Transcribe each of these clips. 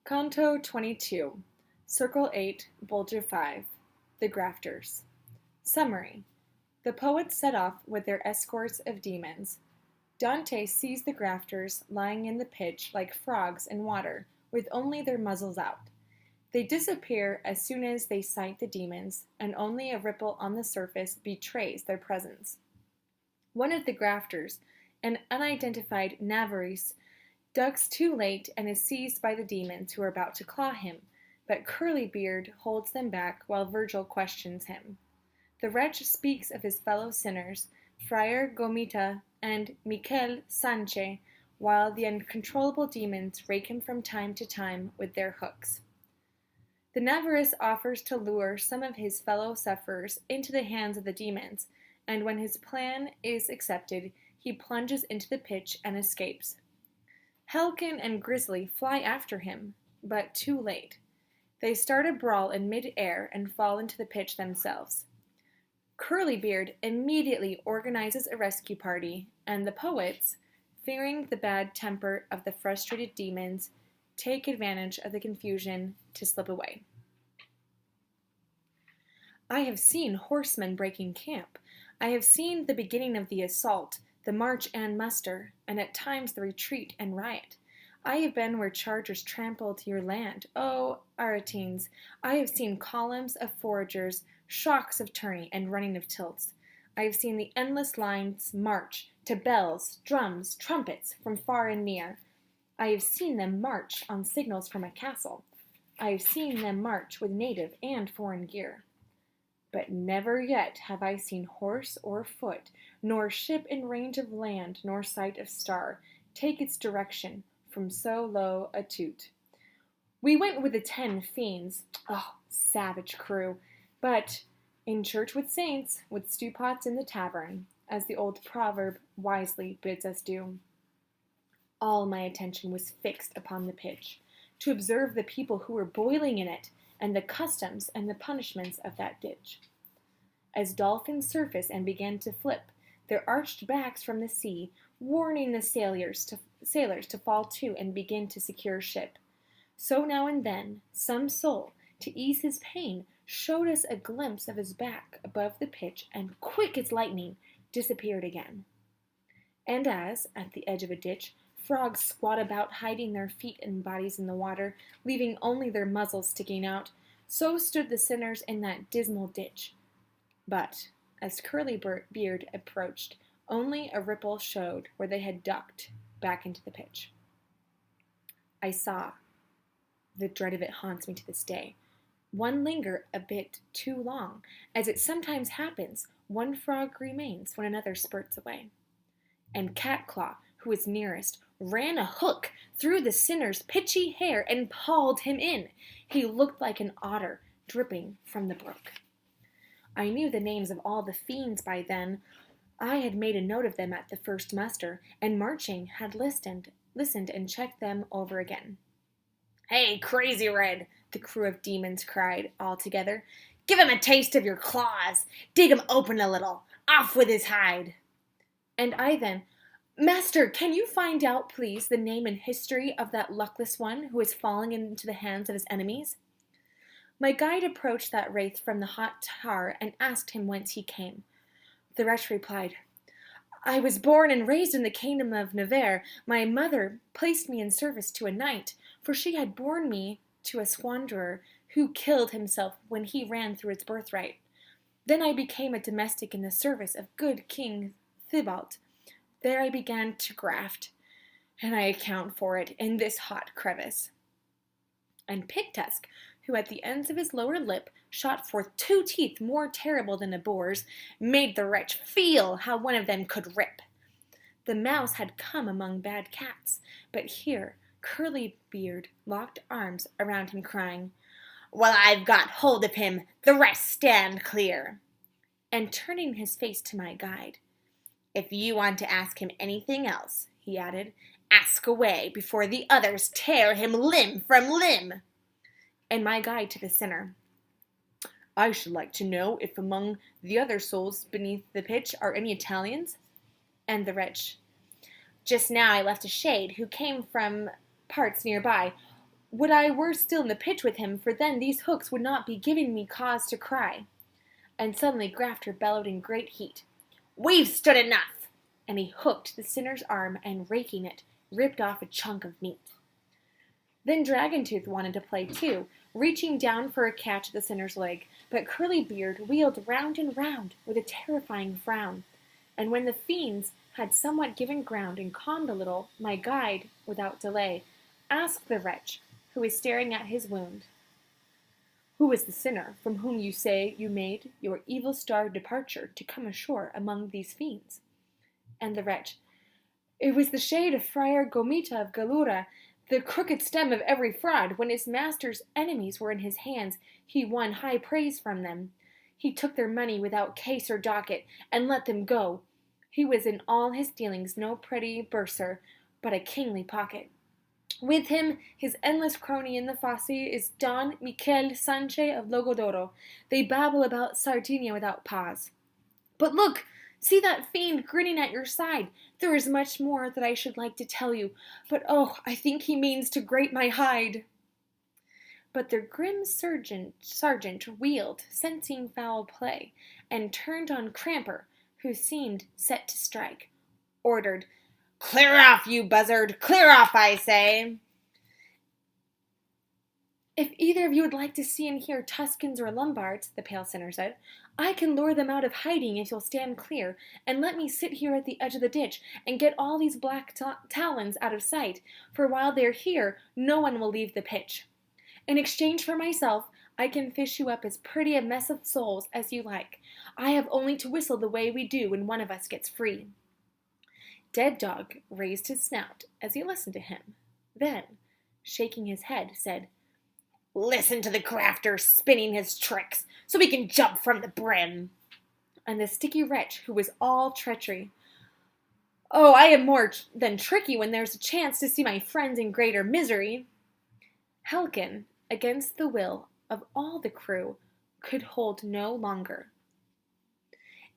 Canto 22, Circle 8, Bulger 5, The Grafters. Summary. The poets set off with their escorts of demons. Dante sees the grafters lying in the pitch like frogs in water, with only their muzzles out. They disappear as soon as they sight the demons, and only a ripple on the surface betrays their presence. One of the grafters, an unidentified Navarrese, ducks too late and is seized by the demons who are about to claw him, but Curlybeard holds them back while Virgil questions him. The wretch speaks of his fellow sinners, Friar Gomita and Michel Sanche, while the uncontrollable demons rake him from time to time with their hooks. The Navarrese offers to lure some of his fellow sufferers into the hands of the demons, and when his plan is accepted, he plunges into the pitch and escapes. Helkin and Grizzly fly after him, but too late. They start a brawl in mid-air and fall into the pitch themselves. Curlybeard immediately organizes a rescue party, and the poets, fearing the bad temper of the frustrated demons, take advantage of the confusion to slip away. I have seen horsemen breaking camp. I have seen the beginning of the assault, the march and muster, and at times the retreat and riot. I have been where chargers trampled your land. Oh, Aretines, I have seen columns of foragers, shocks of tourney, and running of tilts. I have seen the endless lines march to bells, drums, trumpets from far and near. I have seen them march on signals from a castle. I have seen them march with native and foreign gear. But never yet have I seen horse or foot, nor ship in range of land, nor sight of star, take its direction from so low a toot. We went with the 10 fiends, oh, savage crew, but in church with saints, with stewpots in the tavern, as the old proverb wisely bids us do. All my attention was fixed upon the pitch, to observe the people who were boiling in it, and the customs and the punishments of that ditch. As dolphins surface and begin to flip, their arched backs from the sea, warning the sailors to fall to and begin to secure ship. So now and then, some soul, to ease his pain, showed us a glimpse of his back above the pitch, and quick as lightning, disappeared again. And as, at the edge of a ditch, frogs squat about, hiding their feet and bodies in the water, leaving only their muzzles sticking out, so stood the sinners in that dismal ditch. But, as Curlybeard approached, only a ripple showed where they had ducked back into the pitch. I saw. The dread of it haunts me to this day. One linger a bit too long. As it sometimes happens, one frog remains when another spurts away. And Catclaw, who was nearest, ran a hook through the sinner's pitchy hair and hauled him in. He looked like an otter dripping from the brook. I knew the names of all the fiends by then. I had made a note of them at the first muster, and marching had listened and checked them over again. "Hey, Crazy Red," the crew of demons cried all together. "Give him a taste of your claws! Dig him open a little! Off with his hide!" And I then, "Master, can you find out, please, the name and history of that luckless one who is falling into the hands of his enemies?" My guide approached that wraith from the hot tar and asked him whence he came. The wretch replied, "I was born and raised in the kingdom of Navarre. My mother placed me in service to a knight, for she had borne me to a squanderer who killed himself when he ran through his birthright. Then I became a domestic in the service of good King Thibault. There I began to graft, and I account for it in this hot crevice." And Pictusk, who at the ends of his lower lip shot forth 2 teeth more terrible than a boar's, made the wretch feel how one of them could rip. The mouse had come among bad cats, but here Curlybeard locked arms around him, crying, "Well, I've got hold of him, the rest stand clear." And turning his face to my guide, "If you want to ask him anything else," he added, "ask away before the others tear him limb from limb." And my guide to the sinner, "I should like to know if among the other souls beneath the pitch are any Italians?" And the wretch, "Just now I left a shade who came from parts nearby. would I were still in the pitch with him, for then these hooks would not be giving me cause to cry. And suddenly Grafter bellowed in great heat. We've stood enough! And he hooked the sinner's arm and, raking it, ripped off a chunk of meat. Then Dragontooth wanted to play too, reaching down for a catch at the sinner's leg, but Curlybeard wheeled round and round with a terrifying frown. And when the fiends had somewhat given ground and calmed a little, my guide, without delay, asked the wretch, who was staring at his wound, who was the sinner from whom you say you made your evil-starred departure to come ashore among these fiends? And the wretch, it was the shade of Friar Gomita of Galura, the crooked stem of every fraud. When his master's enemies were in his hands, he won high praise from them. He took their money without case or docket, and let them go. He was in all his dealings no pretty bursar, but a kingly pocket. With him, his endless crony in the fosse is Don Miquel Sanchez of Logodoro. They babble about Sardinia without pause. But look! See that fiend grinning at your side. There is much more that I should like to tell you, but oh, I think he means to grate my hide. But the grim sergeant wheeled, sensing foul play, and turned on Cramper, who seemed set to strike. Ordered, Clear off, you buzzard! Clear off, I say! If either of you would like to see and hear Tuscans or Lombards, the pale sinner said, I can lure them out of hiding if you'll stand clear, and let me sit here at the edge of the ditch and get all these black talons out of sight, for while they're here, no one will leave the pitch. In exchange for myself, I can fish you up as pretty a mess of souls as you like. I have only to whistle the way we do when one of us gets free. Dead Dog raised his snout as he listened to him. Then, shaking his head, said, Listen to the grafter spinning his tricks, so we can jump from the brim. And the sticky wretch, who was all treachery, Oh, I am more than tricky when there's a chance to see my friends in greater misery. Helkin, against the will of all the crew, could hold no longer.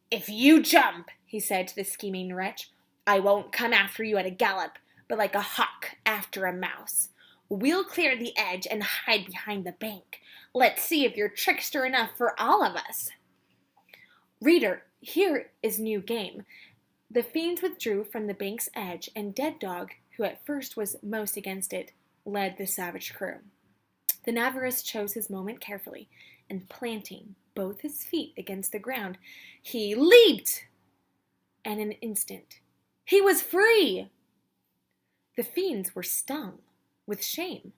If you jump, he said to the scheming wretch, I won't come after you at a gallop, but like a hawk after a mouse. We'll clear the edge and hide behind the bank. Let's see if you're trickster enough for all of us. Reader, here is new game. The fiends withdrew from the bank's edge, and Dead Dog, who at first was most against it, led the savage crew. The Navarrese chose his moment carefully, and planting both his feet against the ground, he leaped, and in an instant he was free. The fiends were stung with shame,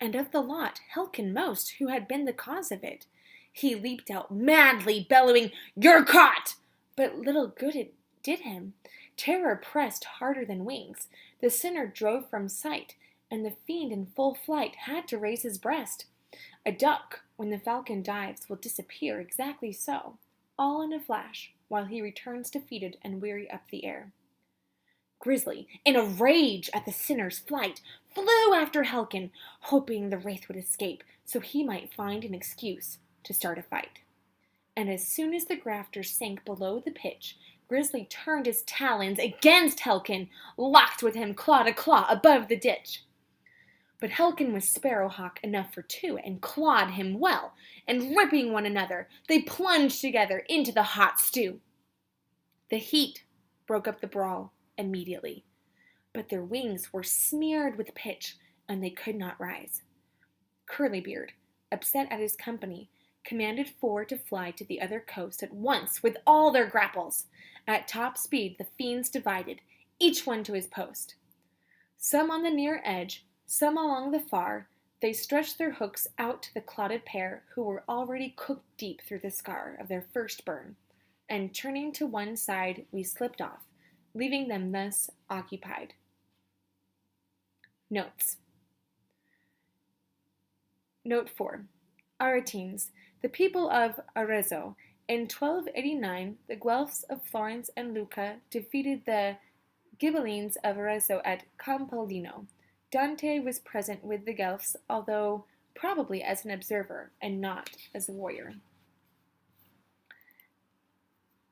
and of the lot Helkin most, who had been the cause of it. He leaped out madly, bellowing, You're caught! But little good it did him. Terror pressed harder than wings. The sinner drove from sight, and the fiend in full flight had to raise his breast. A duck, when the falcon dives, will disappear exactly so, all in a flash, while he returns defeated and weary up the air. Grizzly, in a rage at the sinner's flight, flew after Helkin, hoping the wraith would escape, so he might find an excuse to start a fight. And as soon as the grafters sank below the pitch, Grizzly turned his talons against Helkin, locked with him claw to claw above the ditch. But Helkin was sparrowhawk enough for two, and clawed him well, and ripping one another, they plunged together into the hot stew. The heat broke up the brawl immediately, but their wings were smeared with pitch, and they could not rise. Curlybeard, upset at his company, commanded 4 to fly to the other coast at once with all their grapples. At top speed the fiends divided, each one to his post. Some on the near edge, some along the far, they stretched their hooks out to the clotted pair who were already cooked deep through the scar of their first burn, and turning to one side we slipped off, leaving them thus occupied. Notes. Note 4. Aretines, the people of Arezzo. In 1289, the Guelphs of Florence and Lucca defeated the Ghibellines of Arezzo at Campolino. Dante was present with the Guelphs, although probably as an observer and not as a warrior.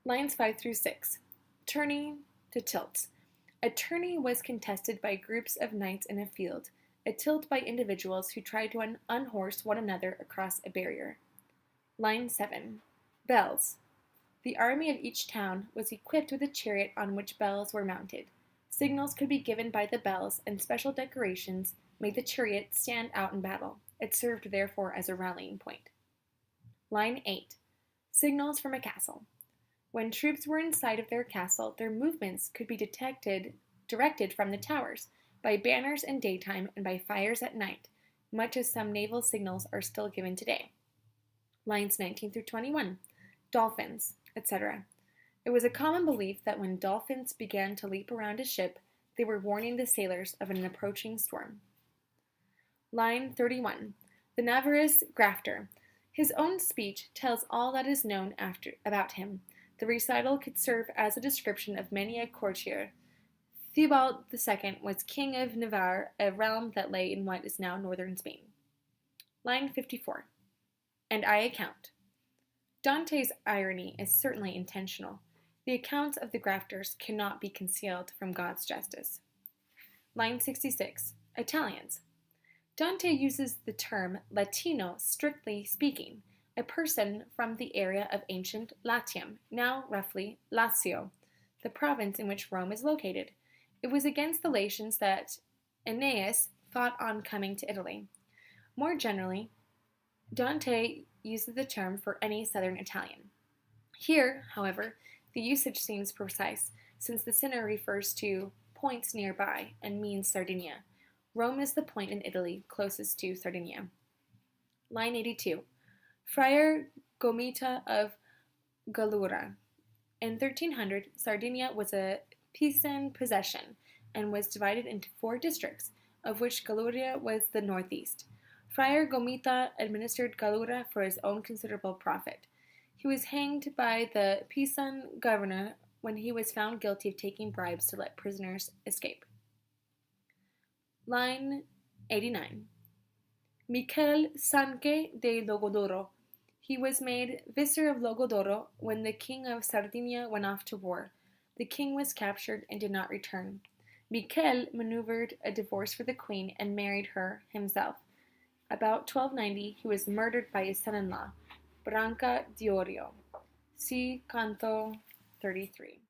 Lines 5 through 6. Tourney to tilts. A tourney was contested by groups of knights in a field. a tilt by individuals who tried to unhorse one another across a barrier. Line 7. Bells. The army of each town was equipped with a chariot on which bells were mounted. Signals could be given by the bells, and special decorations made the chariot stand out in battle. It served therefore as a rallying point. Line 8. Signals from a castle. When troops were in sight of their castle, their movements could be directed from the towers, by banners in daytime and by fires at night, much as some naval signals are still given today. Lines 19 through 21. Dolphins, etc. It was a common belief that when dolphins began to leap around a ship, they were warning the sailors of an approaching storm. Line 31. The Navarrese grafter. His own speech tells all that is known about him. The recital could serve as a description of many a courtier. Theobald II was king of Navarre, a realm that lay in what is now northern Spain. Line 54. And I account. Dante's irony is certainly intentional. The accounts of the grafters cannot be concealed from God's justice. Line 66. Italians. Dante uses the term Latino strictly speaking, a person from the area of ancient Latium, now roughly Lazio, the province in which Rome is located. It was against the Latians that Aeneas fought on coming to Italy. More generally, Dante uses the term for any southern Italian. Here, however, the usage seems precise, since the sinner refers to points nearby and means Sardinia. Rome is the point in Italy closest to Sardinia. Line 82. Friar Gomita of Gallura. In 1300, Sardinia was a Pisan possession and was divided into 4 districts, of which Gallura was the northeast. Friar Gomita administered Gallura for his own considerable profit. He was hanged by the Pisan governor when he was found guilty of taking bribes to let prisoners escape. Line 89. Michel Sanche de Logodoro. He was made vicar of Logodoro when the king of Sardinia went off to war. The king was captured and did not return. Michel maneuvered a divorce for the queen and married her himself. About 1290, he was murdered by his son-in-law, Branca d'Orio. See Canto 33.